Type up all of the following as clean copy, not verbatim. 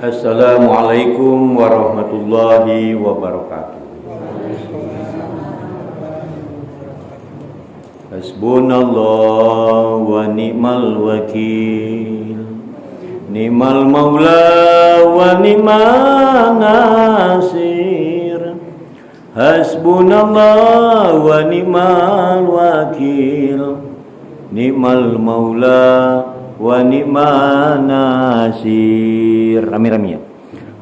Assalamualaikum warahmatullahi wabarakatuh. Hasbunallah wa ni'mal wakil, ni'mal maula wa ni'man nasir. Hasbunallah wa ni'mal wakil, ni'mal maula wa ni'man nasir. Rami-rami ya.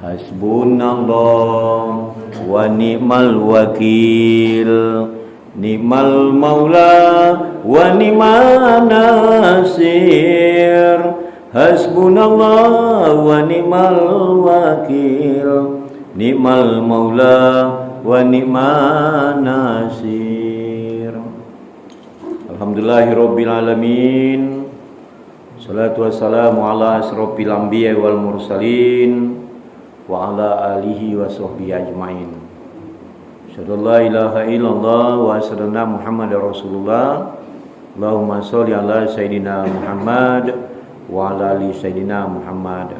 Hasbunallah wa ni'mal wakil, ni'mal maula wa ni'man nasir. Hasbunallah wa ni'mal wakil, ni'mal maula wa ni'man nasir. Alhamdulillahirabbil alamin. Salatu wassalamu ala asrofil anbiya wal mursalin wa ala alihi wa sahbihi ajmain. Asyhadu an la ilaha illallah wa asyhadu anna Muhammadar Rasulullah. Allahumma sholli ala sayidina Muhammad wa ala ali sayidina Muhammad.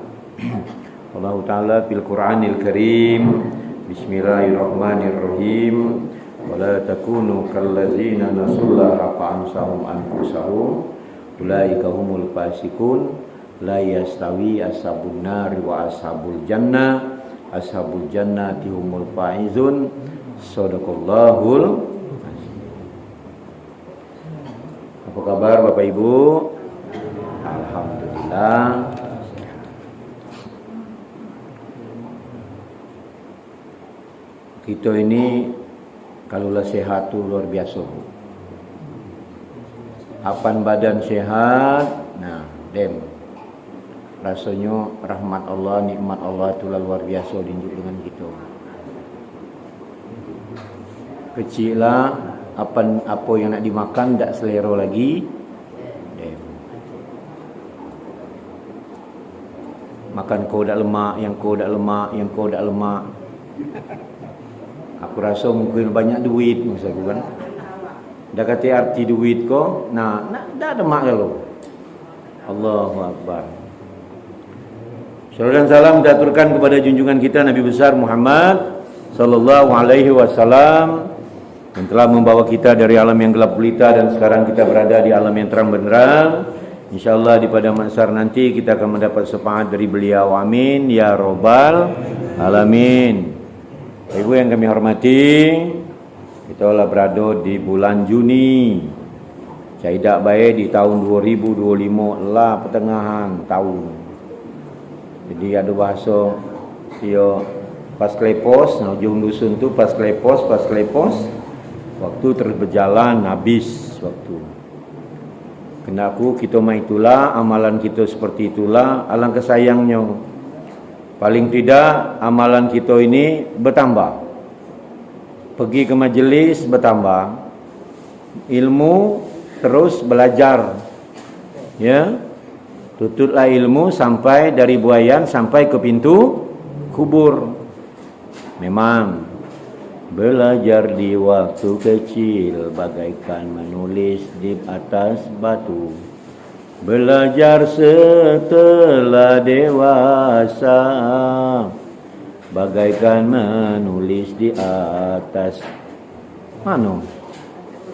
Allah Ta'ala fil Qur'anil Karim. Bismillahirrahmanirrahim. Wa la takunu kallazina nasullaha fa ansahum anfusahum. Ulaika humul fasikun. La yastawi ashabun nar wa ashabul jannah. Ashabul jannati humul faizun. Shadaqallahul. Apa kabar Bapak Ibu? Alhamdulillah. Kita ini kalaulah sehat tuh luar biasa. Apan badan sehat, nah dem. Rasanya rahmat Allah, nikmat Allah itu luar biasa diunjuk dengan kita. Kecil lah, apa yang nak dimakan tak selera lagi. Dem. Makan kau dak lemak, yang kau dak lemak, yang kau dak lemak. Aku rasa mungkin banyak duit masa aku kan. Dah kata arti duit kau, nah dah ada mak kalau. Allahu Akbar. Salam dan salam diaturkan kepada junjungan kita Nabi besar Muhammad sallallahu alaihi wasallam yang telah membawa kita dari alam yang gelap gulita dan sekarang kita berada di alam yang terang benderang. InsyaAllah di pada mahsyar nanti kita akan mendapat syafaat dari beliau. Amin ya rabbal alamin. Ibu yang kami hormati, kita telah berada di bulan Juni. Caidak baik di tahun 2025 lah pertengahan tahun. Jadi ada bahasa dia pas klepos, nah ujung dusun tu pas klepos. Waktu terus berjalan habis waktu. Kenaku kita mai itulah, amalan kita seperti itulah, alangkah sayangnya. Paling tidak amalan kita ini bertambah. Pergi ke majlis bertambah. Ilmu terus belajar. Ya. Tututlah ilmu sampai dari buayan sampai ke pintu kubur. Memang belajar di waktu kecil bagaikan menulis di atas batu. Belajar setelah dewasa bagaikan menulis di atas mana?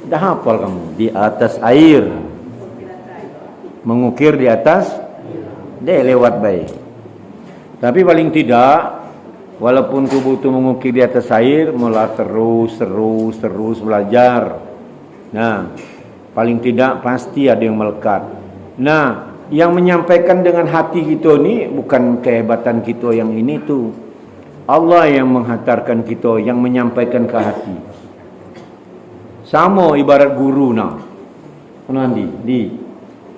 Dah hafal kamu? Di atas air. Mengukir di atas dia lewat baik. Tapi paling tidak walaupun tubuh itu mengukir di atas air, mula terus belajar. Nah, paling tidak pasti ada yang melekat. Nah, yang menyampaikan dengan hati kita ni bukan kehebatan kita yang ini tu. Allah yang menghantarkan kita, yang menyampaikan ke hati. Sama ibarat guru nah.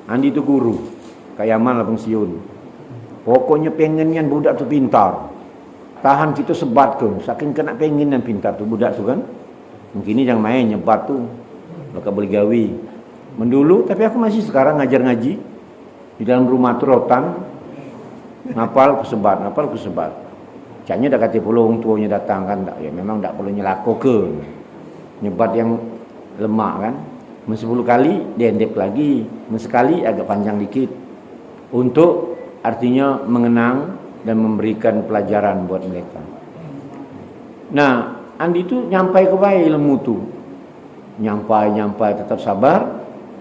Andi tu guru. Kayak Yaman lah pensiun. Pokoknya pengennya budak tu pintar. Tahan kita sebat ke. Saking kena pengen yang pintar tu budak tu kan. Mungkin ni jangan main nyebat tu. Maka boleh gawi. Mendulu, tapi aku masih sekarang ngajar ngaji. Di dalam rumah tu rotan. Ngapal ku sebat. Caknya dah kata puluh orang tuanya datang kan. Ya memang tak perlu nyelako ke. Nyebat yang lemak kan. 10 kali dia endek lagi. Sekali agak panjang dikit. Untuk artinya mengenang dan memberikan pelajaran buat mereka. Nah, andi tu nyampai ke baik ilmu tu. Nyampai tetap sabar.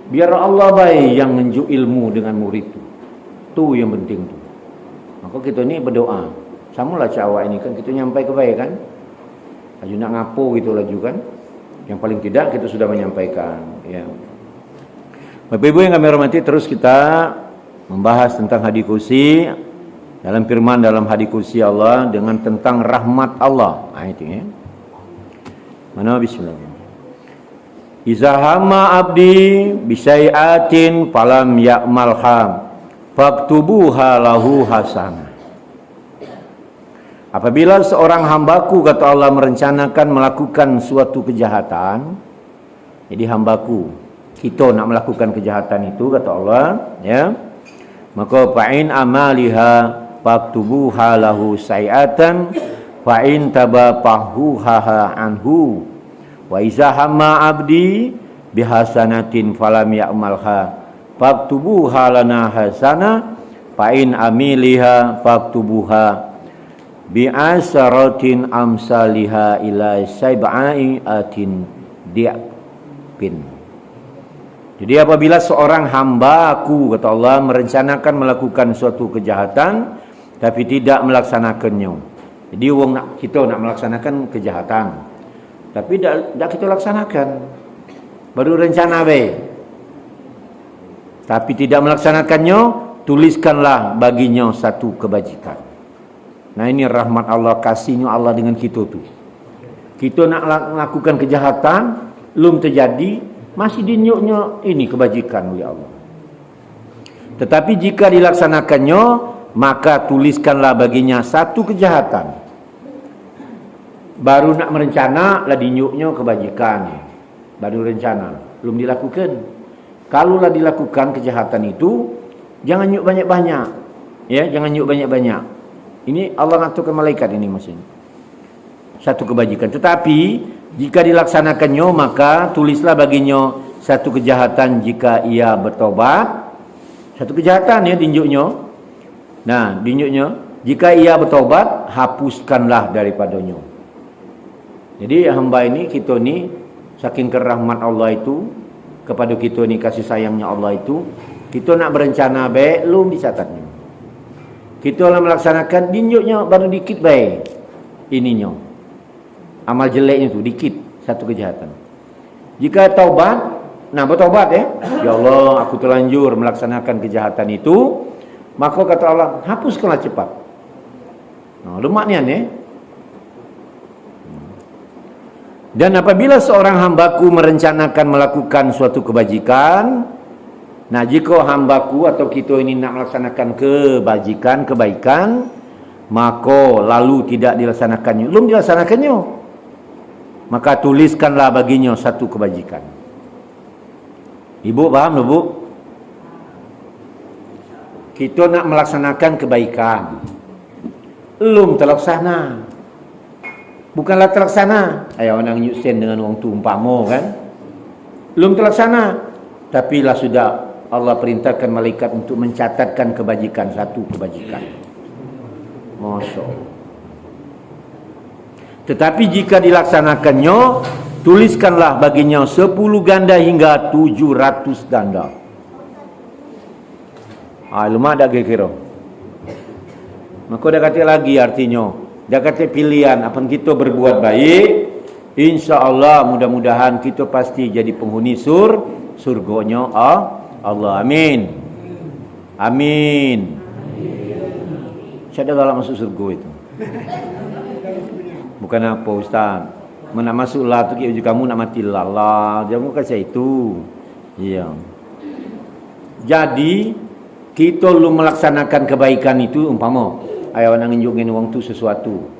Biar Allah baik yang nunjuk ilmu dengan murid tu. Tu yang penting tu. Maka kita ni berdoa. Samalah cawak ini kan kita nyampai ke baik kan. Laju nak ngapo gitu laju kan. Yang paling tidak kita sudah menyampaikan, ya. Bapak Ibu yang kami hormati, terus kita membahas tentang hadis kursi. Dalam firman dalam hadis kursi Allah dengan tentang rahmat Allah. Itu ya. Mana bismillah. Iza hamma abdi bisai'atin falam ya'malha faktubuha lahu hasanah. Apabila seorang hambaku, kata Allah, merencanakan melakukan suatu kejahatan, jadi hambaku, kita nak melakukan kejahatan itu, kata Allah, ya, maka fa'in amaliha faktubuha lahu sayi'atan fa'in tabapahuha anhu wa iza hamma abdi bihasanatin falam ya'malha faktubuha lana hasanah fa'in amiliha faktubuha bi'asaratin amsaliha ila sab'i atin di'pin. Jadi apabila seorang hamba-Ku, kata Allah, merencanakan melakukan suatu kejahatan tapi tidak melaksanakannya. Jadi kita nak melaksanakan kejahatan tapi tak kita laksanakan. Baru rencana tapi tidak melaksanakannya, tuliskanlah baginya satu kebajikan. Nah, ini rahmat Allah, kasihnya Allah dengan kita tu. Kita nak melakukan kejahatan, belum terjadi, masih dinyuknya ini kebajikan oleh Allah. Tetapi jika dilaksanakannya, maka tuliskanlah baginya satu kejahatan. Baru nak merencana, lah dinyuknya kebajikan. Baru rencana, belum dilakukan. Kalaulah dilakukan kejahatan itu, jangan nyuk banyak-banyak. Ya, jangan nyuk banyak-banyak. Ini Allah ngaturkan malaikat ini maksudnya. Satu kebajikan. Tetapi jika dilaksanakannya, maka tulislah baginya satu kejahatan jika ia bertobat. Satu kejahatan ya dinjuknya. Nah, dinjuknya, jika ia bertobat, hapuskanlah daripadanya. Jadi hamba ini, kita ni, saking kerahmat Allah itu kepada kita ni, kasih sayangnya Allah itu, kita nak berencana baik, belum dicatatnya. Kita lah melaksanakan, dinjuknya baru dikit baik ininya, amal jeleknya tu dikit, satu kejahatan. Jika taubat, nah bertaubat ya Allah, aku terlanjur melaksanakan kejahatan itu, maka kata Allah, hapuskanlah cepat. Nah, lemak nian ya. Dan apabila seorang hambaku merencanakan melakukan suatu kebajikan, nah, jika hambaku atau kita ini nak melaksanakan kebaikan, maka lalu tidak dilaksanakannya, belum dilaksanakannya, maka tuliskanlah baginya satu kebajikan. Ibu paham tak, Bu? Kita nak melaksanakan kebaikan, belum terlaksana. Bukanlah terlaksana. Ayah orang nyuksen dengan orang tu umpama kan. Belum terlaksana, tapi lah sudah Allah perintahkan malaikat untuk mencatatkan kebajikan, satu kebajikan. Masya Allah. Tetapi jika dilaksanakannya, tuliskanlah baginya 10 ganda hingga 700 ganda. Lemak dah kira-kira. Maka dah kata lagi artinya, dah kata pilihan, apa kita berbuat baik, insya Allah mudah-mudahan kita pasti jadi penghuni surganya Allah. Amin. Amin. Saya dah galak masuk surga itu. Bukan apa Ustaz, nak masuklah tu kamu nak mati lah. Jangan kata itu. Ya. Jadi kita belum melaksanakan kebaikan itu, umpama ayah nak nunjukin orang tu sesuatu,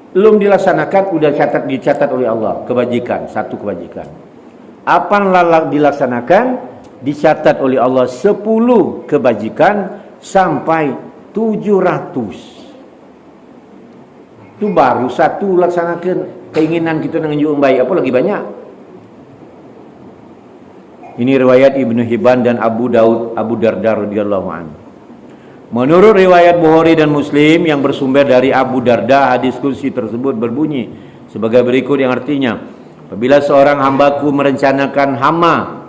belum dilaksanakan, udah dicatat oleh Allah kebajikan, satu kebajikan. Apa dilaksanakan, dicatat oleh Allah 10 kebajikan sampai 700. Itu baru satu laksanakan keinginan kita nak menunjuk baik, apa lagi banyak. Ini riwayat Ibnu Hibban dan Abu Darda radhiyallahu anhu. Menurut riwayat Bukhari dan Muslim yang bersumber dari Abu Darda, hadis kursi tersebut berbunyi sebagai berikut yang artinya, apabila seorang hambaku merencanakan hama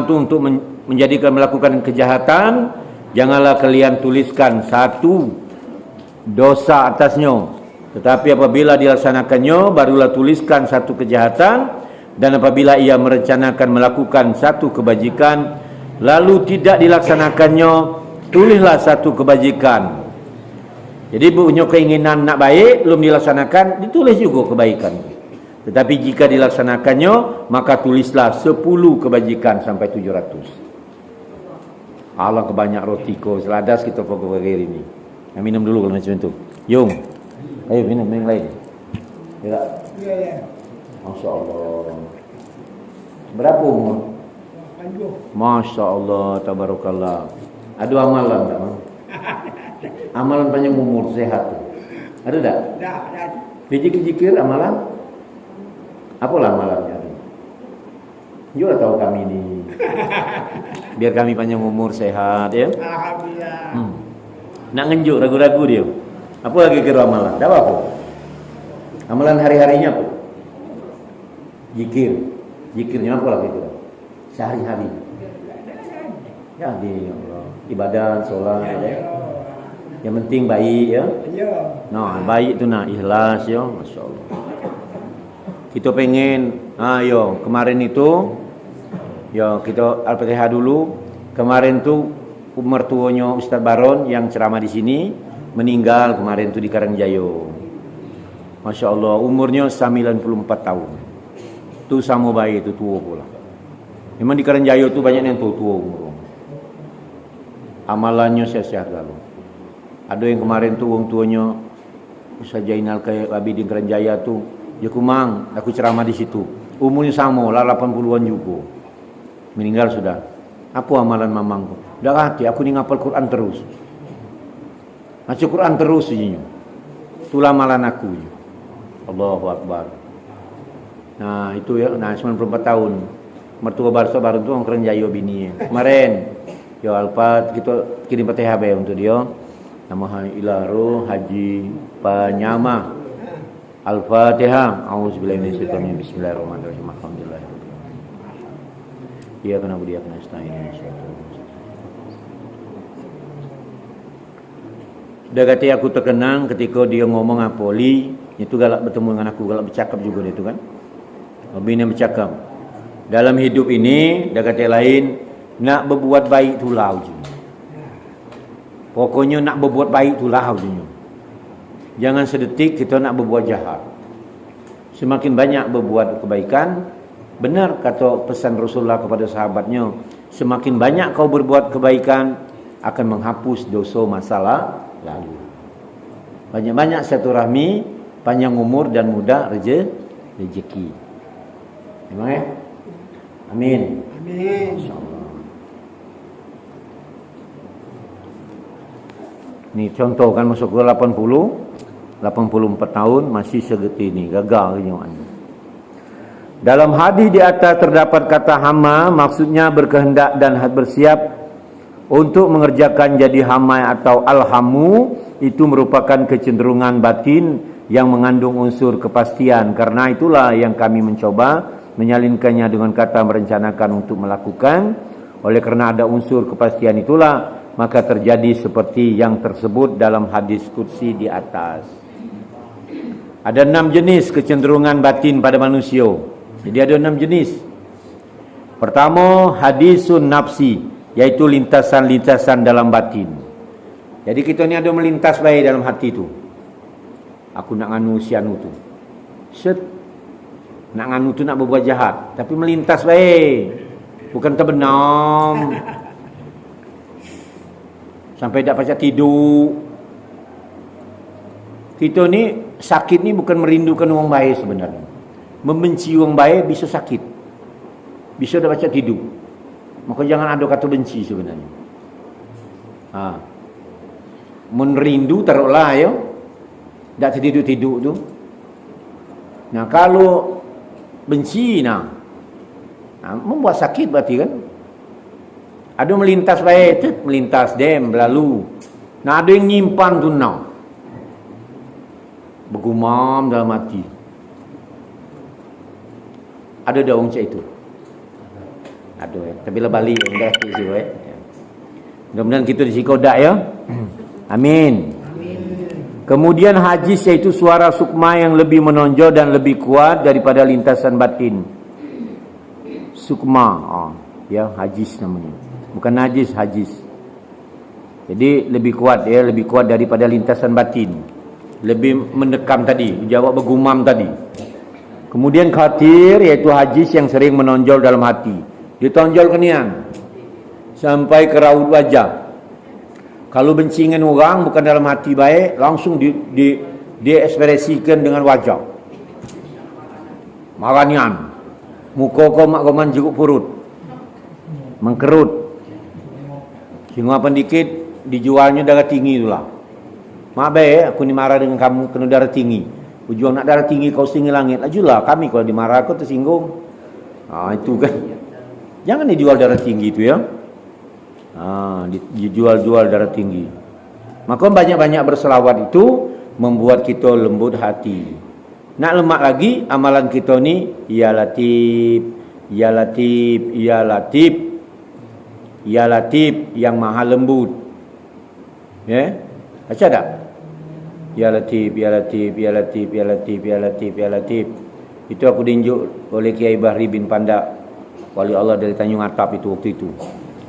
itu untuk melakukan kejahatan, janganlah kalian tuliskan satu dosa atasnya, tetapi apabila dilaksanakannya, barulah tuliskan satu kejahatan. Dan apabila ia merencanakan melakukan satu kebajikan, lalu tidak dilaksanakannya, tulislah satu kebajikan. Jadi punya keinginan nak baik, belum dilaksanakan, ditulis juga kebaikan. Tetapi jika dilaksanakannya, maka tulislah 10 kebajikan sampai 700. Allah kebanyak roti ko seladas kita pokok hari ini. Yang minum dulu kalau macam itu. Yung, ayo minum yang lain. Ya. Masya Allah. Berapa umur? Masya Allah, tabarakallah. Ada amalan tak? Amalan panjang umur sehat. Ada tak? Zikir amalan? Apalah amalannya? Juga tahu kami ini. Biar kami panjang umur sehat ya. Alhamdulillah. Nak ngenjuk ragu-ragu dia. Apa lagi kira amalan? Tak apa. Amalan hari-harinya apa? Zikirnya apa lagi kira? Sehari-hari. Ya di Allah. Ibadah, sholat ya. Yang penting baik ya. Nah, baik itu nak ikhlas ya, Masya Allah. Kita pengen, kemarin itu, kita Al-Fatihah dulu. Kemarin tu mertuanya Ustaz Baron yang ceramah di sini meninggal kemarin tu di Karangjayo. Masya Allah, umurnya 94 tahun. Tu sama baik, tu tua pula. Memang di Karangjayo tu banyak yang tua umur. Amalannya sehat-sehat lalu. Ada yang kemarin tu orang tuanya Ustaz Jainal kayak Abidin Karangjaya tu, ya kumang, aku ceramah di situ. Umurnya sama lah 80-an juga. Meninggal sudah. Apa amalan mamangku? Dah hati aku ni ngapal Quran terus. Baca Quran terus saja. Itulah amalan aku. Allahu Akbar. Nah, itu ya, 94 tahun. Mertua Barso baru tu orang Karangjaya bini. Kemarin ya Alfat kita kirim Fatihah untuk dia. Nama Ilaru Haji Panyama. Al-Fatihah. Auzubillahi minasyaitonir rajim. Bismillahirrahmanirrahim. Alhamdulillah. Iya kena budi kena stain. Dah kata aku terkenang ketika dia ngomong apa li, itu galak bertemu dengan aku, galak bercakap juga dia tu kan. Bini bercakap. Dalam hidup ini, dah kata lain, nak berbuat baik tu lah ujungnya. Pokoknya nak berbuat baik tu lah ujungnya. Jangan sedetik kita nak berbuat jahat. Semakin banyak berbuat kebaikan, benar kata pesan Rasulullah kepada sahabatnya, semakin banyak kau berbuat kebaikan akan menghapus dosa masalah lalu. Banyak-banyak silaturahmi, panjang umur dan mudah rezeki. Memang ya? Amin. Amin. Insyaallah. Ni contoh kan masuk ke 84 tahun masih seperti ini, gagal kenyawanya. Dalam hadis di atas terdapat kata hama, maksudnya berkehendak dan bersiap untuk mengerjakan jadi hama atau alhamu. Itu merupakan kecenderungan batin yang mengandung unsur kepastian. Karena itulah yang kami mencoba menyalinkannya dengan kata merencanakan untuk melakukan. Oleh kerana ada unsur kepastian itulah, maka terjadi seperti yang tersebut dalam hadis qudsi di atas. Ada 6 jenis kecenderungan batin pada manusia. Jadi ada 6 jenis. Pertama, hadisun nafsi, yaitu lintasan-lintasan dalam batin. Jadi kita ni ada melintas baik dalam hati tu. Aku nak nganu si anu tu. Set. Nak nganu tu nak berbuat jahat, tapi melintas baik. Bukan terbenam. Sampai tak pacak tidur. Kita ni sakit ni bukan merindukan orang baik sebenarnya. Membenci orang baik bisa sakit. Bisa dah baca tidur. Maka jangan ada kata benci sebenarnya. Merindu taruhlah ya. Tak tidur-tidur tu. Nah, kalau benci membuat sakit berarti kan. Ada melintas baik, melintas dem berlalu. Nah ada yang nyimpan tu now. Bergumam dalam hati. Ada dah orang macam itu. Ada tapi lah balik dah tu Mudah-mudahan kita disikodak ya. Amin. Kemudian hadis yaitu suara sukma yang lebih menonjol dan lebih kuat daripada lintasan batin. Sukma, ya hadis namanya. Bukan najis, hadis. Jadi lebih kuat ya, lebih kuat daripada lintasan batin. Lebih mendekam tadi, jawab bergumam tadi. Kemudian khatir yaitu hadis yang sering menonjol dalam hati. Ditonjol kenian sampai ke raut wajah. Kalau benci dengan orang bukan dalam hati baik, langsung diekspresikan dengan wajah. Maranian. Muka kau mak goman jeruk purut. Mengkerut. Sehingga dikit dijualnya darah tinggi itulah. Mak baik aku ni marah dengan kamu kena darah tinggi. Ujuan nak darah tinggi kau tinggi langit. Ajulah kami kalau dimarah kau tersinggung. Itu kan. Jangan dijual darah tinggi itu ya. Dijual-jual darah tinggi. Maka banyak-banyak berselawat itu membuat kita lembut hati. Nak lemak lagi amalan kita ni ya Latif, ya Latif, ya Latif, ya Latif yang maha lembut. Ya, baca tak? Ya Latif, ya Latif, ya Latif, ya Latif, ya Latif, ya Latif. Itu aku diunjuk oleh Kiai Bahri bin Pandak, wali Allah dari Tanjung Atap itu waktu itu.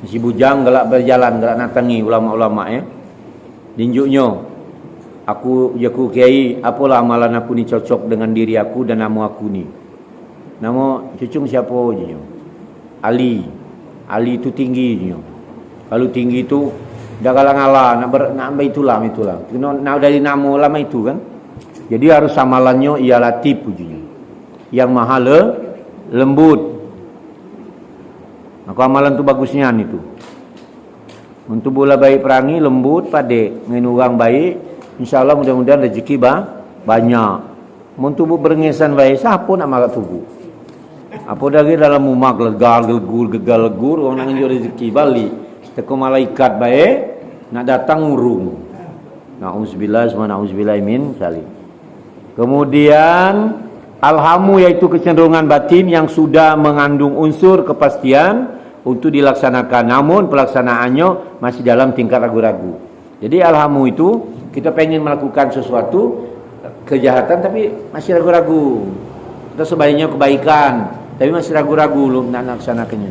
Si bujang galak berjalan, galak natangi ulama-ulama ya. Dinjuknya, aku kiai, apalah amalan aku ni cocok dengan diri aku dan nama aku ni. Nama cucung siapa je? Ali. Ali itu tinggi je. Kalau tinggi itu dah galang-galang nak itulah. Nak dari nama ulama itu kan. Jadi harus amalannya ia Latif pujinya. Yang maha lembut. Maka amalan tu bagusnya itu. Untuk bola baik perangi lembut padek dengan orang baik, insyaallah mudah-mudahan rezeki banyak. Untuk berengesan baik siapa nak marah tubuh. Apa lagi dalam rumah gegal legur orang nak ngejar rezeki balik. Teko malaikat baik nak datang ngurung. Nauzubillah wa nauzubillah min salim. Kemudian alhamu yaitu kecenderungan batin yang sudah mengandung unsur kepastian untuk dilaksanakan, namun pelaksanaannya masih dalam tingkat ragu-ragu. Jadi alhamu itu kita pengen melakukan sesuatu kejahatan tapi masih ragu-ragu. Kita sebaiknya kebaikan tapi masih ragu-ragu belum nak laksanakannya.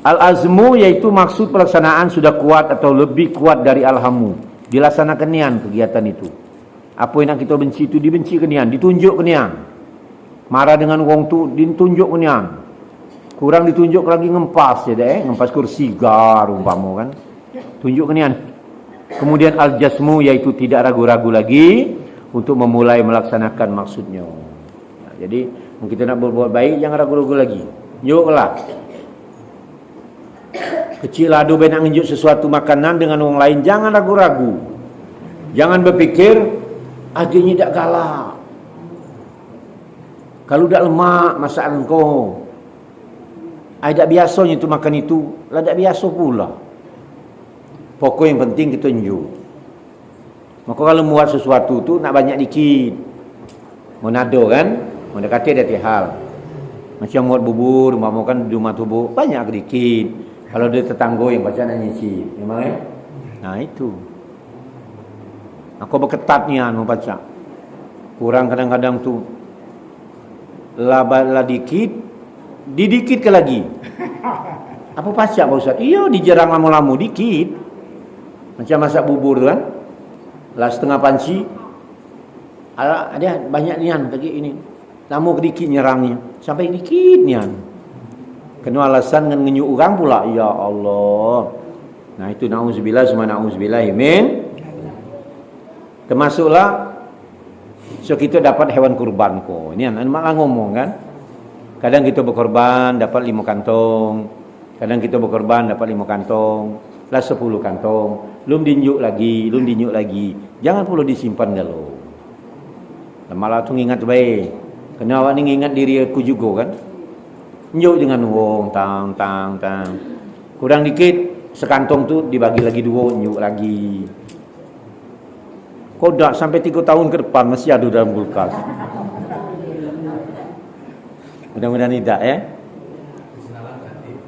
Al-azmu yaitu maksud pelaksanaan sudah kuat atau lebih kuat dari alhamu. Dilaksanakan nian kegiatan itu. Apa yang nak kita benci itu dibenci ke nian, ditunjuk ke nian. Marah dengan orang tu ditunjuk ke nian. Kurang ditunjuk lagi ngempas je dah ngempas kursi gar umpama kan. Tunjuk ke nian. Kemudian al-jasmu yaitu tidak ragu-ragu lagi untuk memulai melaksanakan maksudnya. Jadi kita nak berbuat baik jangan ragu-ragu lagi. Yuklah. Kecil adu nak nunjuk sesuatu makanan dengan orang lain jangan ragu-ragu. Jangan berfikir adiknya tak galak. Kalau tak lemak masakan kau. Tak biasanya tu makan itu, lah tak biasa pula. Pokok yang penting kita tunjuk. Maka kalau muat sesuatu tu nak banyak dikit. Monado kan? Mana kata ada hal. Macam muat bubur, mau kan di rumah tubuh banyak dikit. Kalau dia tetangga yang baca nak nyicip, memang Nah itu. Aku berketat ni mau baca. Kurang kadang-kadang tu lah dikit, didikit ke lagi. Apa pacak Pak Ustaz? Iya dijerang lama-lama dikit. Macam masak bubur tu kan. Lah setengah panci. Ada banyak nian lagi ini. Lama sedikit nyerangnya. Sampai dikit nian. Kena alasan dengan ngenyuk orang pula. Ya Allah. Nah itu na'udzubillah semua na'udzubillah min. Termasuklah so kita dapat hewan kurban ko. Ini malah ngomong kan. Kadang kita berkorban dapat 5 kantong. Kadang kita berkorban dapat 5 kantong. Lah 10 kantong. Belum dinjuk lagi. Jangan perlu disimpan dulu. Malah tu ingat baik. Kena awak ni ingat diri aku juga kan. Njuk dengan wong tang. Kurang dikit, sekantong tu dibagi lagi 2, nyuk lagi. Kok dah sampai 3 tahun ke depan masih ada dalam kulkas. Mudah-mudahan tidak ya.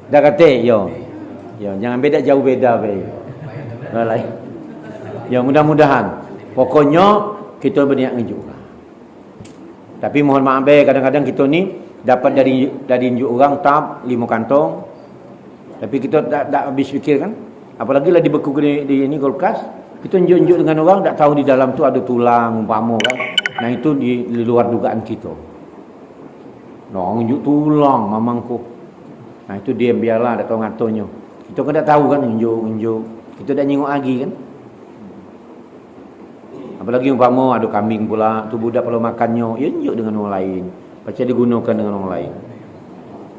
Dah kata yo. Yo, jangan beda jauh beda be. Lain. Ya mudah-mudahan. Pokoknya kita berniat ngejuk. Tapi mohon maaf be, kadang-kadang kita ni dapat dari njuk orang tap 5 kantong. Tapi kita tak habis fikir kan. Apalagi lah dibeku di ini kulkas, kita njuk-njuk dengan orang tak tahu di dalam tu ada tulang umpama kan. Nah itu di luar dugaan kita. Nah, njuk tulang mamangku. Nah itu dia biarlah tak tahu ngatonyo. Kita kan tak tahu kan njuk. Kita dah nyengok lagi kan. Apalagi umpama ada kambing pula, tu budak kalau makannya, ya njuk dengan orang lain. Macam digunakan dengan orang lain.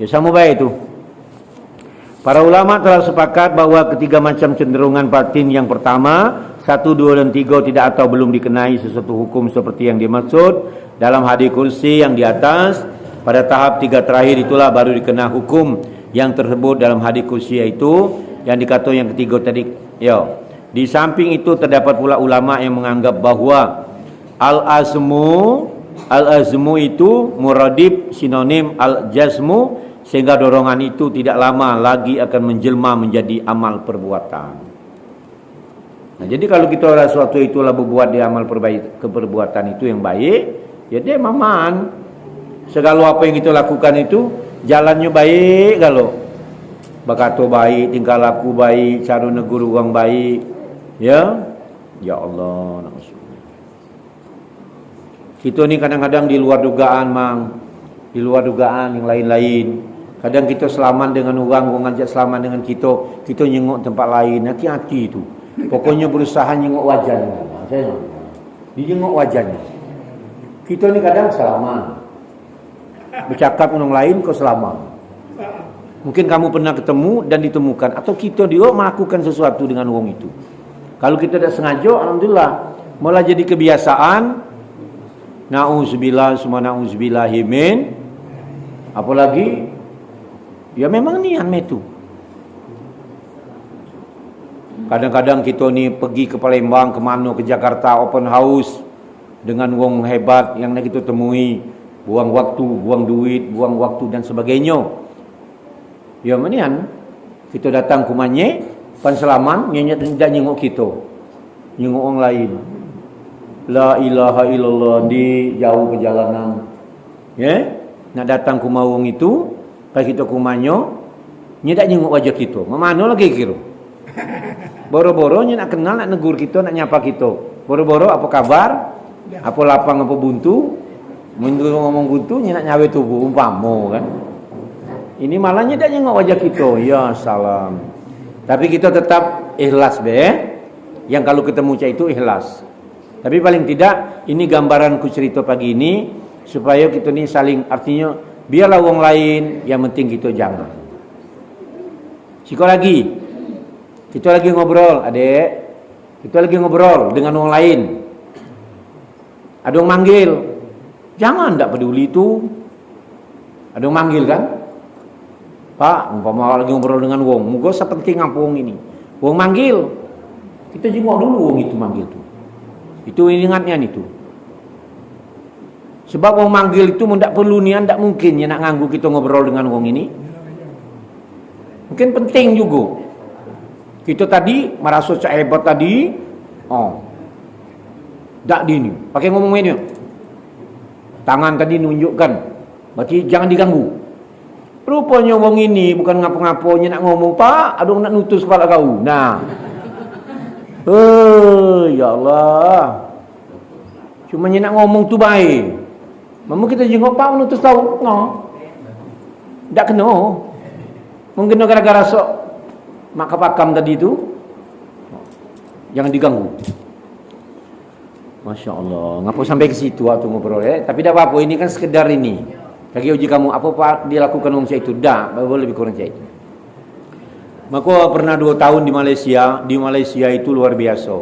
Ya sama baik tu. Para ulama telah sepakat bahawa ketiga macam cenderungan batin yang pertama, 1, 2 dan 3 tidak atau belum dikenai sesuatu hukum seperti yang dimaksud dalam hadis kursi yang di atas. Pada tahap 3 terakhir itulah baru dikenal hukum yang tersebut dalam hadis kursi, yaitu yang dikatakan yang ketiga tadi. Ya. Di samping itu terdapat pula ulama yang menganggap bahawa al-azmu itu muradib sinonim al-jazmu, sehingga dorongan itu tidak lama lagi akan menjelma menjadi amal perbuatan. Nah, jadi kalau kita rasa sesuatu itulah berbuat di amal keperbuatan itu yang baik, ya dia maman. Segala apa yang kita lakukan itu jalannya baik, kalau berkata baik, tingkah laku baik, cara negur orang baik, ya Allah nak masuk. Kita ni kadang-kadang di luar dugaan di luar dugaan yang lain-lain. Kadang kita selaman dengan orang ajak selaman dengan kita nyengok tempat lain. Hati-hati tu. Pokoknya berusaha nyengok wajahnya. Dia nyengok wajahnya. Kita ni kadang selaman. Bercakap dengan orang lain kau selaman. Mungkin kamu pernah ketemu dan ditemukan, atau kita dia melakukan sesuatu dengan orang itu. Kalau kita tak sengaja, alhamdulillah, malah jadi kebiasaan. Na'udzubillah summa na'udzubillahi min. Apalagi ya memang niat itu. Kadang-kadang kita ni pergi ke Palembang, ke mana, ke Jakarta, open house dengan wong hebat yang nak kita temui, buang waktu, buang duit, buang waktu dan sebagainya. Ya manian kita datang ke manye, pan selaman, nyenyat tidak nyengok kita, nyengok orang lain. La ilaha illallah, di jauh perjalanan. Ya, nak datang ke mawung itu, pas kita ke manyo, nya tak nyengok wajah kita. Mana lagi kira? Boro-boro nya nak kenal, nak negur kita, nak nyapa kita. Boro-boro apa kabar? Apa lapang apa buntu? Mun ngomong buntu nya nak nyawe tubuh umpamo kan. Ini malahnya tak nyengok wajah kita. Ya salam. Tapi kita tetap ikhlas be. Yang kalau ketemu cah itu ikhlas. Tapi paling tidak ini gambaranku cerita pagi ini supaya kita ni saling, artinya biarlah orang lain, yang penting kita jangan. Siko lagi. Kita lagi ngobrol, adik. Kita lagi ngobrol dengan orang lain. Ada orang manggil. Jangan tak peduli itu. Ada orang manggil kan? Pak, umpama lagi ngobrol dengan wong, moga sepenting apa wong ini. Wong manggil. Kita jenguk dulu wong itu manggil tu. Itu ingatnya itu. Sebab wong manggil itu tidak perlu nian, tidak mungkin ya nak nganggu kita ngobrol dengan wong ini. Mungkin penting juga. Kita tadi merasa hebat tadi, tak dini. Pakai ngomong ini. Tangan tadi nunjukkan. Berarti jangan diganggu. Rupanya wong ini bukan ngapo-ngaponya nak ngomong, Pak, ada orang nak nutus kepala kau. Nah. Ya Allah. Cuma nak ngomong tu baik. Mama kita jenguk Pak nutus tahu. No. Tak kena. Mungkin gara-gara sok mak pakam tadi tu. Jangan diganggu. Masya Allah. Ngapa sampai ke situ waktu ngobrol ya? Tapi tak apa-apa, ini kan sekedar ini. Bagi uji kamu apa Pak dilakukan orang itu? Dah, boleh lebih kurang itu. Maka pernah 2 tahun di Malaysia. Di Malaysia itu luar biasa.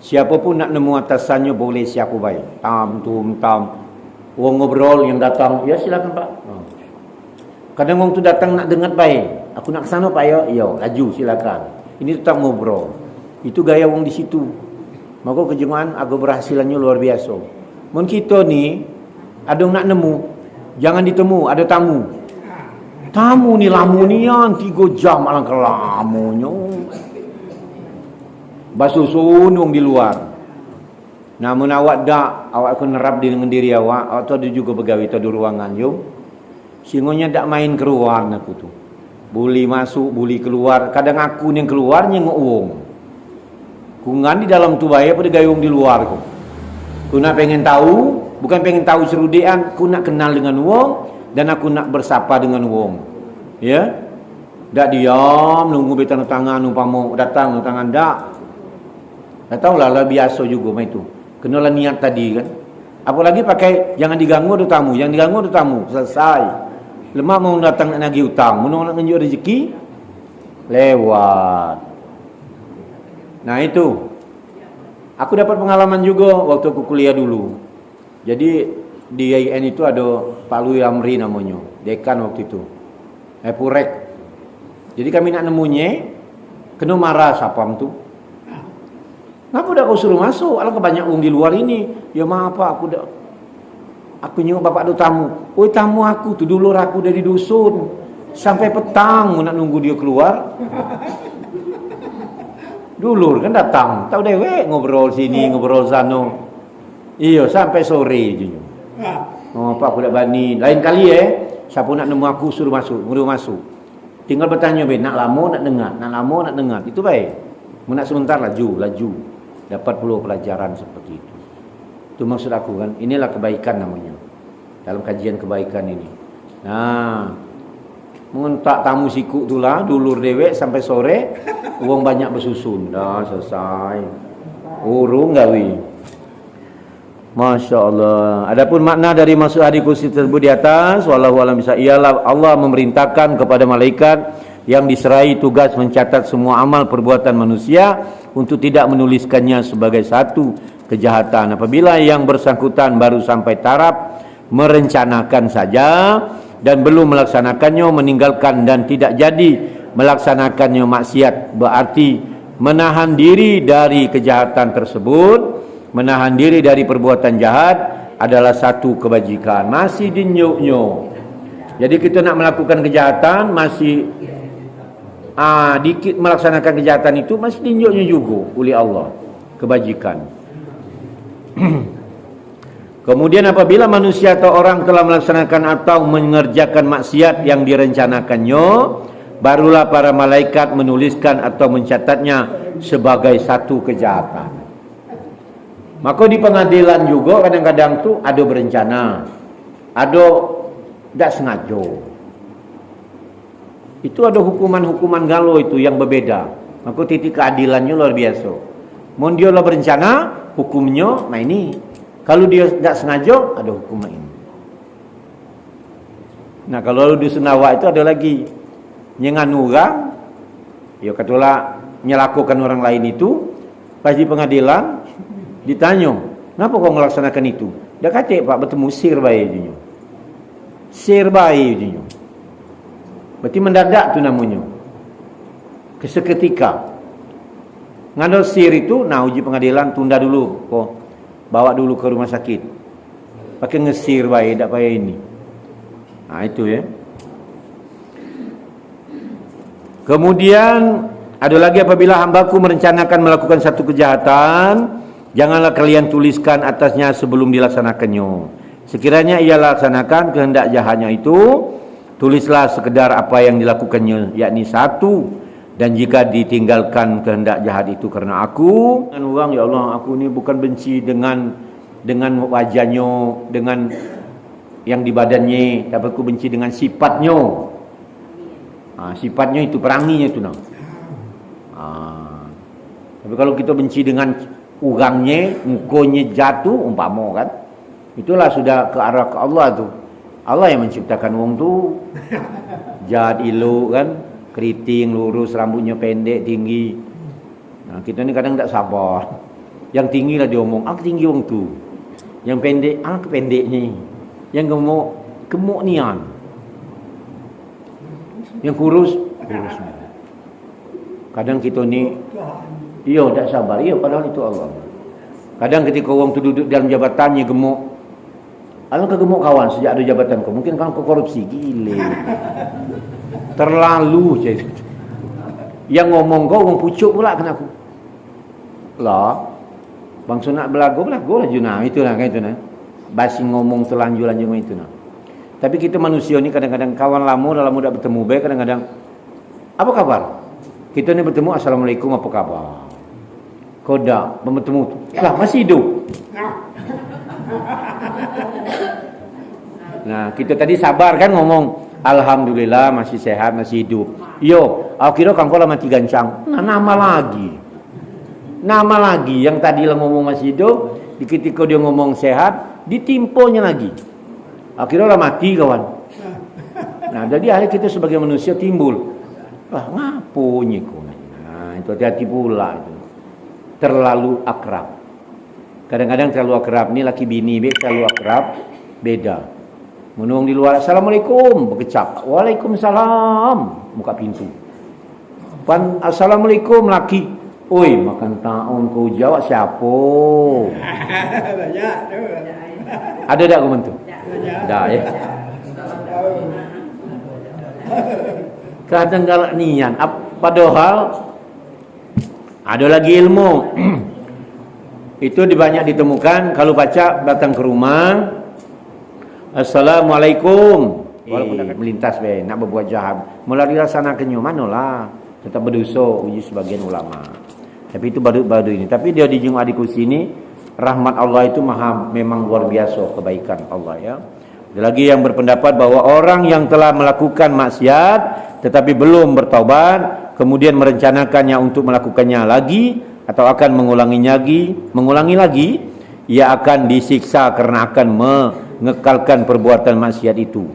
Siapapun nak nemu atasannya boleh siapa baik. Tam. Orang ngobrol yang datang, ya silakan Pak. Kadang orang tu datang nak dengar baik. Aku nak ke sana Pak ya. Yo, laju silakan. Ini tetap ngobrol. Itu gaya wong di situ. Maka kejengan agak berhasilannya luar biasa. Mun kita ni ada nak nemu, jangan ditemu, ada tamu. Tamu ni lamu nian 3 jam alangkah lamunya. Basusun wong di luar. Namun awak dak, awak akan nerap dengan diri awak, atau ada juga pegawai tu di ruangan yo. Singonya dak main keluar aku tu. Boleh masuk, boleh keluar. Kadang aku yang keluar nyengok wong. Kungan di dalam tu bayar pada gayung di luar ku. Ku nak pengen tahu, bukan pengen tahu serudean, ku nak kenal dengan wong dan aku nak bersapa dengan wong. Ya. Dak diam nunggu betang tangan umpama datang tangan dak. Tak tahulah lah biasa juga macam itu. Kenalah niat tadi kan. Apalagi pakai jangan diganggu ada tamu, jangan diganggu ada tamu. Selesai. Lemak mau datang nak nagih hutang, mau nak ngenjuk rezeki lewat. Nah itu. Aku dapat pengalaman juga waktu aku kuliah dulu. Jadi di IAIN itu ada Pak Lui Amri namanya, dekan waktu itu. Purek. Jadi kami nak nemunya, kena marah sapam tu. Kenapa dah kau suruh masuk? Alah kebanyak orang di luar ini. Ya maaf Pak, aku nyengok bapak tu tamu. Oh tamu aku tu dulur aku dari dusun. Sampai petang nak nunggu dia keluar. Dulur kan datang. Tahu dewek ngobrol sini, ngobrol sana. Iya sampai sore je. Oh Pak aku dah bani. Lain kali siapa nak nemu aku suruh masuk. Tinggal bertanya nak lama nak dengar, nak lama nak dengar. Itu baik. Nak sebentar laju. Dapat puluh pelajaran seperti itu. Itu maksud aku kan. Inilah kebaikan namanya. Dalam kajian kebaikan ini. Nah, mengentak tamu siku itulah dulur dewek sampai sore, uang banyak bersusun. Dah selesai. Urung gawi. Masya Allah. Adapun makna dari masuk hadis kursi tersebut di atas, wallahu alam bisa, ialah Allah memerintahkan kepada malaikat yang diserai tugas mencatat semua amal perbuatan manusia untuk tidak menuliskannya sebagai satu kejahatan. Apabila yang bersangkutan baru sampai taraf merencanakan saja dan belum melaksanakannya, meninggalkan dan tidak jadi melaksanakannya maksiat, berarti menahan diri dari kejahatan tersebut, menahan diri dari perbuatan jahat adalah satu kebajikan. Masih dinyuk-nyuk. Jadi kita nak melakukan kejahatan masih dikit melaksanakan kejahatan itu masih dinyuk-nyuk juga oleh Allah kebajikan. Kemudian apabila manusia atau orang telah melaksanakan atau mengerjakan maksiat yang direncanakannya, barulah para malaikat menuliskan atau mencatatnya sebagai satu kejahatan. Maka di pengadilan juga kadang-kadang tu ada berencana, ada tak sengaja. Itu ada hukuman-hukuman galau itu yang berbeda. Maka titik keadilannya luar biasa. Mun dia lah berencana, hukumnya nah ini. Kalau dia tak sengaja, ada hukuman ini. Nah kalau di Senawa itu ada lagi nyengan orang, ya katalah nyelakukan orang lain itu, pas di pengadilan ditanya, kenapa kau melaksanakan itu? Dia kata Pak bertemu sir bayi je. Sir bayi je. Berarti mendadak tu namanya. Seketika. Ngano sir itu, nah uji pengadilan tunda dulu. Kau bawa dulu ke rumah sakit. Pakai ngesir bayi, tak payah ini. Nah itu ya. Kemudian ada lagi apabila hambaku merencanakan melakukan satu kejahatan, janganlah kalian tuliskan atasnya sebelum dilaksanakannya. Sekiranya ia laksanakan kehendak jahatnya itu, tulislah sekedar apa yang dilakukannya, yakni satu. Dan jika ditinggalkan kehendak jahat itu karena aku, dengan orang, ya Allah, aku ni bukan benci dengan wajahnya, dengan yang di badannya, tapi aku benci dengan sifatnya. Sifatnya itu, peranginya itu nah. Tapi kalau kita benci dengan orangnya, mukanya jatuh umpama kan, itulah sudah ke arah ke Allah tu. Allah yang menciptakan wong tu jahat elok kan, keriting lurus, rambutnya pendek tinggi. Nah kita ni kadang tak sabar. Yang tinggi lah dia omong, tinggi wong tu. Yang pendek, kependeknya. Yang gemuk nian. Yang kurus, urusnya. Kadang kita ni tak sabar. Padahal itu Allah. Kadang ketika orang tu duduk dalam jabatannya gemuk. Alangkah gemuk kawan sejak ada jabatan kau. Mungkin kan kau korupsi. Gile. Terlalu je. Yang ngomong kau orang pucuk pula kena aku. Lah. Bangsa nak belagu lah Junah. Itulah kan itu nah. Basi ngomong terlanjur-lanjur itu nah. Tapi kita manusia ni kadang-kadang kawan lama dah bertemu baik, kadang-kadang apa kabar? Kita ni bertemu assalamualaikum apa kabar? Kodak bertemu tu. Lah masih hidup. Nah, kita tadi sabar kan ngomong alhamdulillah masih sehat, masih hidup. Yo, aku kira kangko lah mati gancang. Nah, nama lagi yang tadi lah ngomong masih hidup, ketika dia ngomong sehat, ditimponya lagi. Akhirnya lah mati kawan. Nah, jadi hari kita sebagai manusia timbul. Lah ngapunya kau. Nah, itu hati-hati pula itu. Terlalu akrab. Kadang-kadang terlalu akrab ni laki bini terlalu akrab beda. Menung di luar assalamualaikum berkecap. Waalaikumsalam buka pintu. Pan assalamualaikum laki. Oi makan taun kau jawab siapa? Banyak tu. Ada tak komen tu? Dah ya. Kadang galak nian. Padahal ada lagi ilmu. Itu banyak ditemukan kalau baca datang ke rumah. Assalamualaikum. Walaupun melintas nak berbuat jahat. Mula dilaksanakannya manalah. Tetap berdosa uji sebagian ulama. Tapi itu baru ini. Tapi dia di Jumat di kursi ini rahmat Allah itu memang luar biasa kebaikan Allah ya. Ada lagi yang berpendapat bahwa orang yang telah melakukan maksiat tetapi belum bertaubat, kemudian merencanakannya untuk melakukannya lagi atau akan mengulangi lagi, ia akan disiksa karena akan mengekalkan perbuatan maksiat itu.